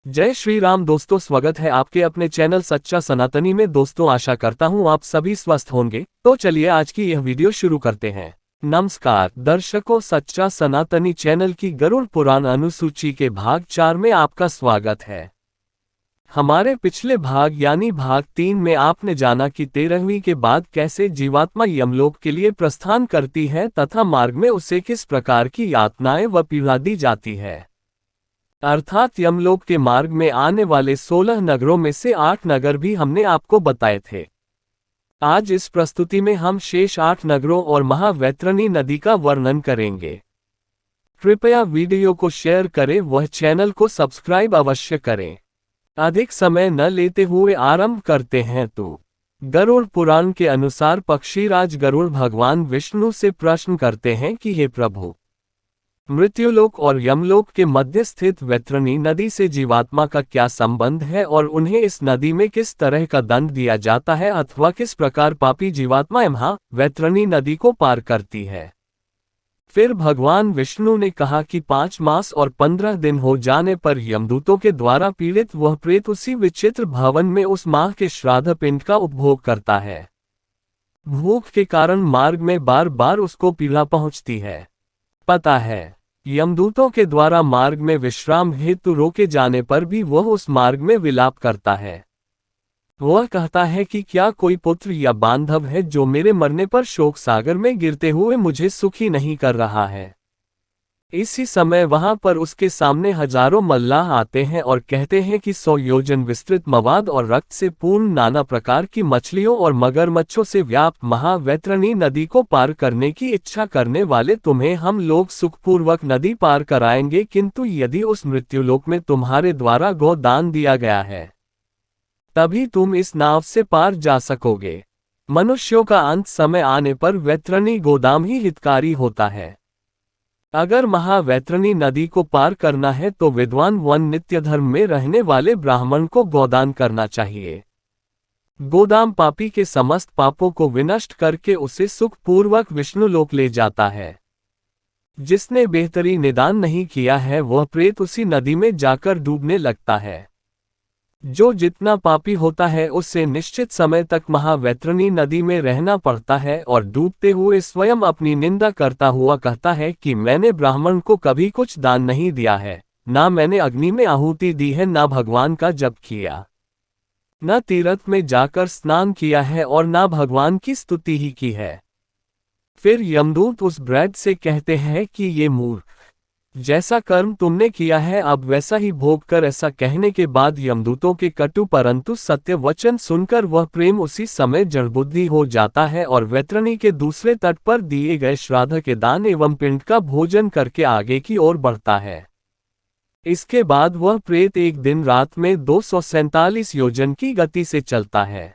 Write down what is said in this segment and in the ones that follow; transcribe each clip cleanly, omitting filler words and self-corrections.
जय श्री राम दोस्तों, स्वागत है आपके अपने चैनल सच्चा सनातनी में। दोस्तों, आशा करता हूं आप सभी स्वस्थ होंगे। तो चलिए आज की यह वीडियो शुरू करते हैं। नमस्कार दर्शकों, सच्चा सनातनी चैनल की गरुड़ पुराण अनुसूची के भाग 4 में आपका स्वागत है। हमारे पिछले भाग यानी भाग 3 में आपने जाना कि 13वीं के बाद कैसे जीवात्मा यमलोक के लिए प्रस्थान करती है तथा मार्ग में उसे किस प्रकार की यातनाएं व पीड़ा दी जाती है। अर्थात यमलोक के मार्ग में आने वाले 16 नगरों में से 8 नगर भी हमने आपको बताए थे। आज इस प्रस्तुति में हम शेष 8 नगरों और महावैतरणी नदी का वर्णन करेंगे। कृपया वीडियो को शेयर करें, वह चैनल को सब्सक्राइब अवश्य करें। अधिक समय न लेते हुए आरंभ करते हैं। तो गरुड़ पुराण के अनुसार पक्षीराज गरुड़ भगवान विष्णु से प्रश्न करते हैं कि हे प्रभु, मृत्युलोक और यमलोक के मध्य स्थित वैतरणी नदी से जीवात्मा का क्या संबंध है और उन्हें इस नदी में किस तरह का दंड दिया जाता है अथवा किस प्रकार पापी जीवात्मा वैतरणी नदी को पार करती है। फिर भगवान विष्णु ने कहा कि 5 मास और 15 दिन हो जाने पर यमदूतों के द्वारा पीड़ित वह प्रेत उसी विचित्र भवन में उस माह के श्राद्ध पिंड का उपभोग करता है। भूख के कारण मार्ग में बार बार उसको पीड़ा पहुंचती है। पता है, यमदूतों के द्वारा मार्ग में विश्राम हेतु रोके जाने पर भी वह उस मार्ग में विलाप करता है। वह कहता है कि क्या कोई पुत्र या बांधव है जो मेरे मरने पर शोक सागर में गिरते हुए मुझे सुखी नहीं कर रहा है। इसी समय वहां पर उसके सामने हजारों मल्लाह आते हैं और कहते हैं कि 100 योजन विस्तृत मवाद और रक्त से पूर्ण नाना प्रकार की मछलियों और मगरमच्छों से व्याप्त महावैतरणी नदी को पार करने की इच्छा करने वाले तुम्हें हम लोग सुखपूर्वक नदी पार कराएंगे, किंतु यदि उस मृत्युलोक में तुम्हारे द्वारा गोदान दिया गया है तभी तुम इस नाव से पार जा सकोगे। मनुष्यों का अंत समय आने पर वैतरणी गोदाम ही हितकारी होता है। अगर महावैतरणी नदी को पार करना है तो विद्वान वन नित्य धर्म में रहने वाले ब्राह्मण को गोदान करना चाहिए। गोदाम पापी के समस्त पापों को विनष्ट करके उसे सुखपूर्वक विष्णुलोक ले जाता है। जिसने बेहतरी निदान नहीं किया है वह प्रेत उसी नदी में जाकर डूबने लगता है। जो जितना पापी होता है उससे निश्चित समय तक महावैतरणी नदी में रहना पड़ता है और डूबते हुए स्वयं अपनी निंदा करता हुआ कहता है कि मैंने ब्राह्मण को कभी कुछ दान नहीं दिया है, ना मैंने अग्नि में आहुति दी है, ना भगवान का जप किया, न तीर्थ में जाकर स्नान किया है और ना भगवान की स्तुति ही की है। फिर यमदूत उस ब्रैड से कहते हैं कि ये मूर्ख, जैसा कर्म तुमने किया है अब वैसा ही भोग कर। ऐसा कहने के बाद यमदूतों के कटु परंतु सत्य वचन सुनकर वह प्रेम उसी समय जड़बुद्धि हो जाता है और वैतरणी के दूसरे तट पर दिए गए श्राद्ध के दान एवं पिंड का भोजन करके आगे की ओर बढ़ता है। इसके बाद वह प्रेत एक दिन रात में 247 योजन की गति से चलता है।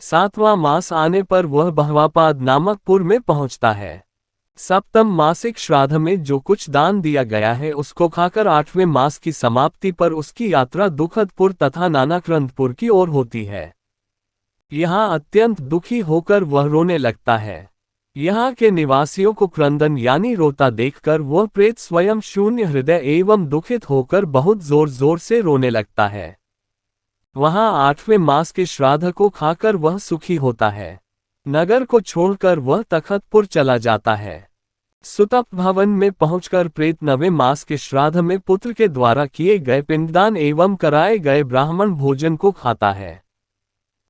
7वां मास आने पर वह बहवापाद नामक पुर में पहुंचता है। सप्तम मासिक श्राद्ध में जो कुछ दान दिया गया है उसको खाकर 8वें मास की समाप्ति पर उसकी यात्रा दुखदपुर तथा नानाक्रंदपुर की ओर होती है। यहाँ अत्यंत दुखी होकर वह रोने लगता है। यहाँ के निवासियों को क्रंदन यानी रोता देखकर वह प्रेत स्वयं शून्य हृदय एवं दुखित होकर बहुत जोर जोर से रोने लगता है। वहाँ 8वें मास के श्राद्ध को खाकर वह सुखी होता है। नगर को छोड़कर वह तखतपुर चला जाता है। सुतप भवन में पहुंचकर प्रेत 9वें मास के श्राद्ध में पुत्र के द्वारा किए गए पिंडदान एवं कराए गए ब्राह्मण भोजन को खाता है।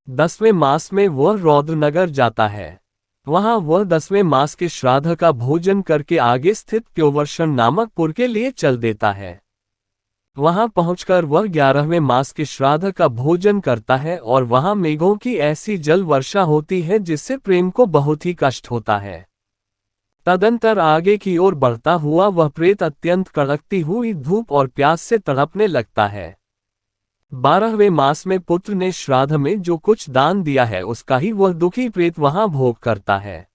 10वें मास में वह रौद्रनगर जाता है। वहां वह 10वें मास के श्राद्ध का भोजन करके आगे स्थित प्योवर्षण नामक पुर के लिए चल देता है। वहां पहुंचकर वह 11वें मास के श्राद्ध का भोजन करता है और वहां मेघों की ऐसी जल वर्षा होती है जिससे प्रेम को बहुत ही कष्ट होता है। तदंतर आगे की ओर बढ़ता हुआ वह प्रेत अत्यंत कड़कती हुई धूप और प्यास से तड़पने लगता है। 12वें मास में पुत्र ने श्राद्ध में जो कुछ दान दिया है उसका ही वह दुखी प्रेत वहां भोग करता है।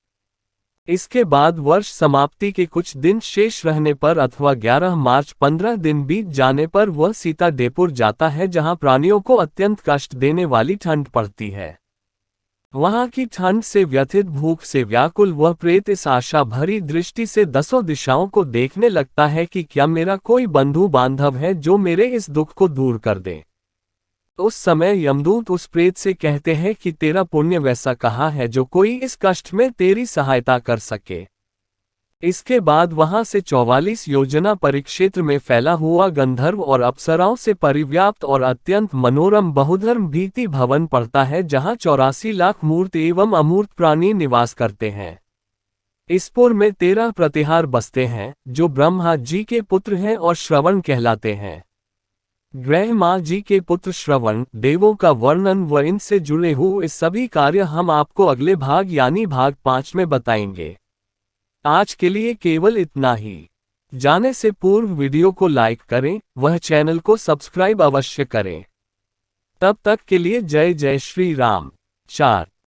इसके बाद वर्ष समाप्ति के कुछ दिन शेष रहने पर अथवा 11 मार्च 15 दिन बीत जाने पर वह सीता डेपुर जाता है जहां प्राणियों को अत्यंत कष्ट देने वाली ठंड पड़ती है। वहां की ठंड से व्यथित, भूख से व्याकुल वह प्रेत इस आशा भरी दृष्टि से दसों दिशाओं को देखने लगता है कि क्या मेरा कोई बंधु बांधव है जो मेरे इस दुख को दूर कर दे। उस समय यमदूत उस प्रेत से कहते हैं कि तेरा पुण्य वैसा कहाँ है जो कोई इस कष्ट में तेरी सहायता कर सके। इसके बाद वहां से 44 योजना परिक्षेत्र में फैला हुआ गंधर्व और अप्सराओं से परिव्याप्त और अत्यंत मनोरम बहुधर्म भीति भवन पड़ता है, जहां 84 लाख मूर्त एवं अमूर्त प्राणी निवास करते हैं। इसपुर में 13 प्रतिहार बसते हैं, जो ब्रह्मा जी के पुत्र हैं और श्रवण कहलाते हैं। ब्रह्मा जी के पुत्र श्रवण देवों का वर्णन व इनसे जुड़े हुए सभी कार्य हम आपको अगले भाग यानी भाग 5 में बताएंगे। आज के लिए केवल इतना ही। जाने से पूर्व वीडियो को लाइक करें, वह चैनल को सब्सक्राइब अवश्य करें। तब तक के लिए जय जय श्री राम। 4।